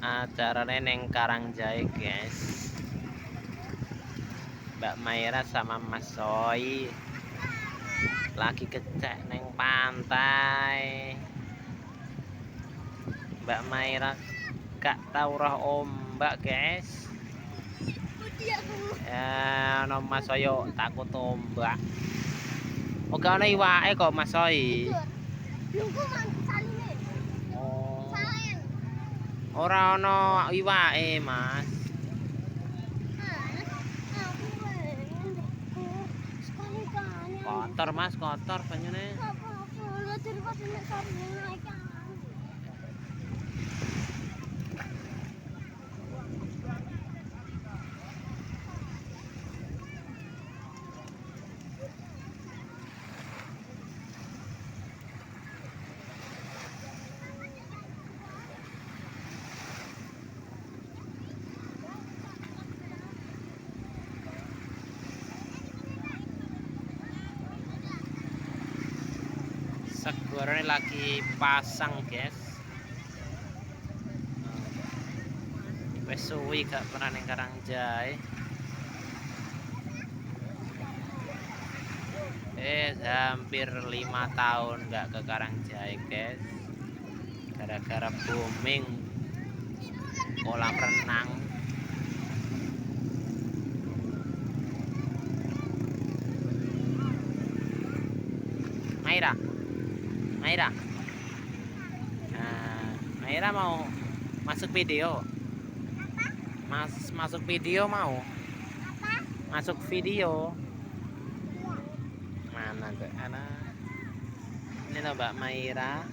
Acarane neng Karangjae guys. Mbak Maira sama Mas Soy lagi kecek neng pantai. Mbak Maira gak tau roh ombak guys. Ya no Mas Soyo takut ombak. Oke ana iwake kok Mas Soy. Oh. Ora ana iwake Mas. Kotor Mas, kotor banyune. Segorane lagi pasang guys. Wes suwi gak pernah ning Karangjae. Hampir 5 tahun gak ke Karangjae guys. Gara-gara booming kolam renang. Maira, Maira. Maira mau masuk video. Masuk video mau? Masuk video. Mana tuh anak? Ini loh Mbak Maira.